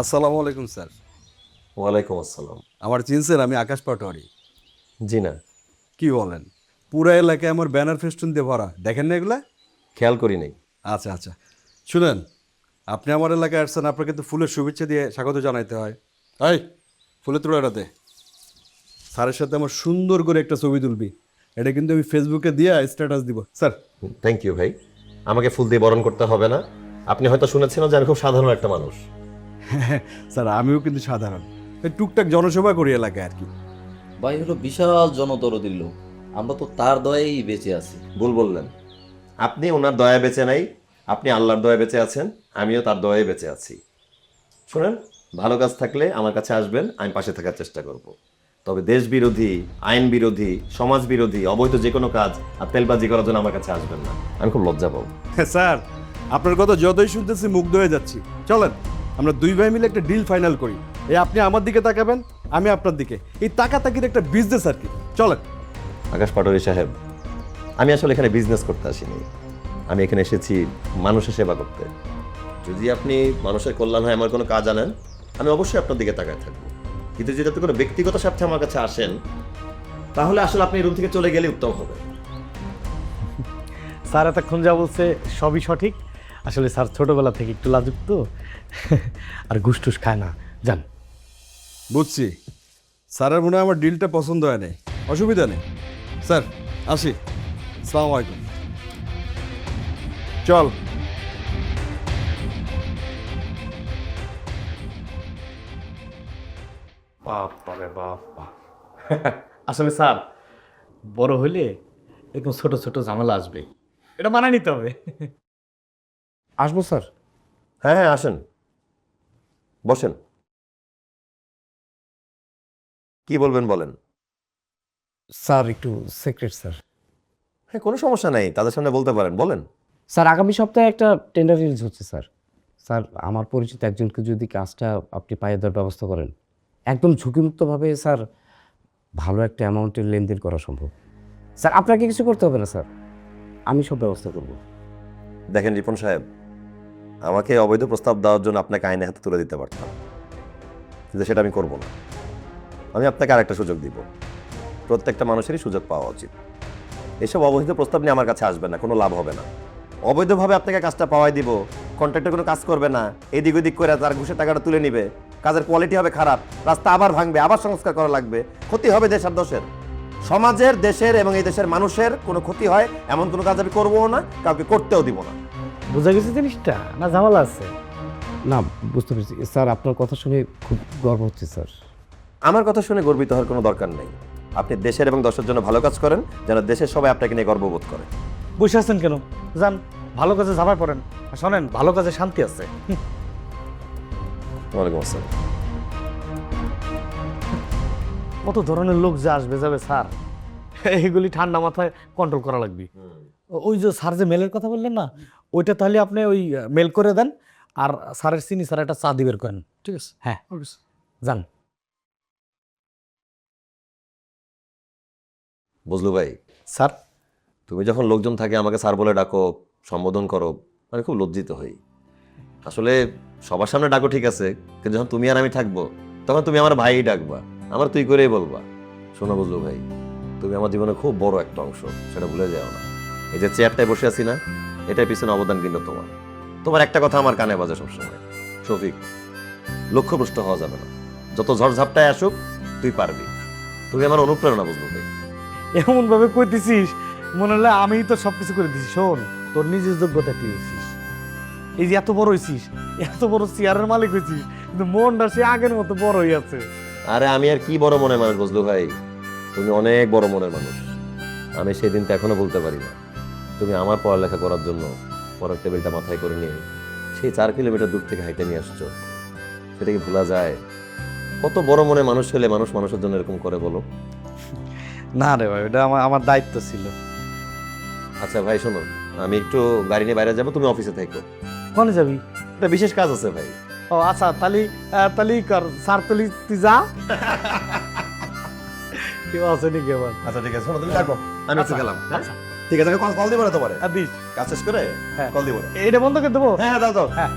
আসসালামু আলাইকুম স্যার। ওয়ালাইকুম আসসালাম। আমার চিনছেন? আমি আকাশ পাটোয়ারি। জি না, কি বলেন? পুরা এলাকায় আমার ব্যানার ফেস্টুন দিয়ে ভরা, দেখেন না এগুলা? খেয়াল করি নাই। আচ্ছা আচ্ছা, শুনেন, আপনি আমার এলাকায় আসছেন, আপনাকে তো ফুলের শুভেচ্ছা দিয়ে স্বাগত জানাইতে হয়। এই ফুলের তোড়াটাতে স্যারের সাথে আমার সুন্দর করে একটা ছবি তুলবি, এটা কিন্তু আমি ফেসবুকে দিয়ে স্ট্যাটাস দিব স্যার। থ্যাংক ইউ ভাই, আমাকে ফুল দিয়ে বরণ করতে হবে না। আপনি হয়তো শুনেছেন যে আমি খুব সাধারণ একটা মানুষ। স্যার আমিও কিন্তু সাধারণ, এই টুকটাক জনসভা করি এলাকায় আর কি। ভাই হলো বিশাল জনদরদির লোক, আমরা তো তার দয়াই বেঁচে আছি। ভুল বললেন, আপনি ওনার দয়া বেঁচে নাই, আপনি আল্লাহর দয়া বেঁচে আছেন, আমিও তার দয়ায় বেঁচে আছি। শুনেন, ভালো কাজ থাকলে আমার কাছে আসবেন, আমি পাশে থাকার চেষ্টা করব। তবে দেশ বিরোধী, আইন বিরোধী, সমাজ বিরোধী, অবৈধ যে কোনো কাজ আর তেলবাজি করার জন্য আমার কাছে আসবেন না, আমি খুব লজ্জা পাবো। স্যার আপনার কথা যতই শুনতেছি মুগ্ধ হয়ে যাচ্ছি। চলেন আমরা দুই ভাই মিলে একটা ডিল ফাইনাল করি। এই আপনি আমার দিকে তাকাবেন, আমি আপনার দিকে, এই তাকাতাকির একটা বিজনেস আর কি। চলেন। আকাশ পাটোয়ারি সাহেব, আমি আসলে এখানে বিজনেস করতে আসিনি, আমি এখানে এসেছি মানুষের সেবা করতে। যদি আপনি মানুষের কল্যাণ হয় আমার কোনো কাজ আনেন, আমি অবশ্যই আপনার দিকে তাকায় থাকবো। কিন্তু যদি আপনি কোনো ব্যক্তিগত স্বার্থে আমার কাছে আসেন, তাহলে আসলে আপনি এই রুম থেকে চলে গেলে উত্তম হবে। স্যার এতক্ষণ যা বলছে সবই সঠিক। আসলে স্যার ছোটবেলা থেকে একটু লাজুক তো, আর ঘুষটুস খায় না, জান। বুঝছি, স্যারের মনে হয় আমার ডিলটা পছন্দ হয় নাই, অসুবিধা নেই স্যার, আসি। আসসালামু আলাইকুম। চল। বাপ রে বাপ। আসলে স্যার বড় হইলে এরকম ছোট ছোট ঝামেলা আসবে, এটা মানায় নিতে হবে। আসবো স্যার। হ্যাঁ হ্যাঁ, আসেন, বসেন। কি বলবেন বলেন। স্যার একটু সিক্রেট স্যার। হ্যাঁ, কোনো সমস্যা নাই, তাদের সামনে বলতে পারেন, বলেন। স্যার আগামী সপ্তাহে একটা টেন্ডার রিলিজ হচ্ছে স্যার। স্যার আমার পরিচিত একজনকে যদি কাজটা আপনি পাইয়ে দেওয়ার ব্যবস্থা করেন, একদম ঝুঁকিমুক্তভাবে স্যার ভালো একটা অ্যামাউন্টের লেনদেন করা সম্ভব। স্যার আপনাকে কিছু করতে হবে না স্যার, আমি সব ব্যবস্থা করব। দেখেন রিপন সাহেব, আমাকে অবৈধ প্রস্তাব দেওয়ার জন্য আপনাকে আইনে হাতে তুলে দিতে পারতাম, কিন্তু সেটা আমি করব না। আমি আপনাকে আরেকটা সুযোগ দিব, প্রত্যেকটা মানুষেরই সুযোগ পাওয়া উচিত। এসব অবৈধ প্রস্তাব নিয়ে আমার কাছে আসবে না, কোনো লাভ হবে না। অবৈধভাবে আপনাকে কাজটা পাওয়াই দিব, কন্ট্রাক্টর কোনো কাজ করবে না, এদিক ওদিক করে তার ঘুষের টাকাটা তুলে নিবে, কাজের কোয়ালিটি হবে খারাপ, রাস্তা আবার ভাঙবে, আবার সংস্কার করা লাগবে, ক্ষতি হবে দেশ আর দশের, সমাজের, দেশের এবং এই দেশের মানুষের কোনো ক্ষতি হয় এমন কোনো কাজ আমি করবো না, কাউকে করতেও দিব না। বোঝা গেছে জিনিসটা, না ঝামেলা আছে? না, বুঝতে পেরেছি স্যার, আপনার কথা শুনে খুব গর্ব হচ্ছে স্যার। আমার কথা শুনে গর্বিত হওয়ার কোনো দরকার নেই। আপনি দেশের এবং দশের জন্য ভালো কাজ করেন, যেন দেশের সবাই আপনাকে নিয়ে গর্ববোধ করে। বসে আছেন কেন? যান, ভালো কাজে ঝাঁপায় পড়েন। আর শোনেন, ভালো কাজে শান্তি আছে। ওয়ালাইকুম আসসালাম। কত ধরনের লোক যে আসবে যাবে স্যার, এইগুলি ঠান্ডা মাথায় কন্ট্রোল করা লাগবে। ওই যে স্যার যে মেলের কথা বললেন না, ওইটা তাহলে আপনি ওই মেল করে দেন, আর স্যারের চিনি স্যার একটা চা দিবের করেন। ঠিক আছে? হ্যাঁ, যান। বুঝলু ভাই, স্যার তুমি যখন লোকজন থাকে আমাকে স্যার বলে ডাকো, সম্বোধন করো, আমি খুব লজ্জিত হই। আসলে সবার সামনে ডাকো ঠিক আছে, কিন্তু যখন তুমি আর আমি থাকবো তখন তুমি আমার ভাই ডাকবা, আমার তুই করেই বলবা। শোনো বুঝলু ভাই, তুমি আমার জীবনে খুব বড় একটা অংশ, সেটা ভুলে যাও না। এই যে চেয়ারটায় বসে আছি না, এটার পিছনে অবদান কিন্তু তোমার। তোমার একটা কথা আমার কানে বাজে সবসময়, শফিক, লক্ষ্যভ্রষ্ট হওয়া যাবে না, যত ঝড়ঝাপটায় আসুক তুই পারবি। তুমি আমার অনুপ্রেরণা বুঝলু ভাই। এমন ভাবে কইতেছিস মনে হলে আমি তো সবকিছু করে দিছি। শোন, তোর নিজের যোগ্যতা তুই হয়েছিস, এই যে এত বড় হয়েছিস, এত বড় চেয়ারের মালিক হয়েছিস, কিন্তু মনটা সে আগের মতো বড় হয়ে আছে। আরে আমি আর কি বড় মনের মানুষ বুঝলু ভাই, তুমি অনেক বড় মনের মানুষ। আমি সেই দিনটা এখনো বলতে পারি না। তুমি আমার পড়ালেখা করার জন্য পড়ার টেবিলটা মাথায় করে নিয়ে সেই 4 কিলোমিটার দূর থেকে হাইটে নিয়ে আসছো, সেটা কি ভোলা যায়? কত বড় মনের মানুষ হলে মানুষ মানুষের জন্য এরকম করে বলো। না রে ভাই, ওটা আমার দায়িত্ব ছিল। আচ্ছা ভাই শোনো, আমি একটু গাড়ি নিয়ে বাইরে যাবো, তুমি অফিসে থাকো। কোনে যাবি? একটা বিশেষ কাজ আছে ভাই। ও আচ্ছা, তালি তালি কর স্যার, তালি তুই যা। কেউ আছে নাকি আবার? আচ্ছা ঠিক আছে, শোনো তুমি থাকো, আমি একটু গেলাম। আচ্ছা, ঠিক আছে, কল দিব না তোমারে, আর দিস। কাজ শেষ করে হ্যাঁ। কল দিব। এটা বন্ধ করে দেবো। হ্যাঁ দাও দাও। হ্যাঁ।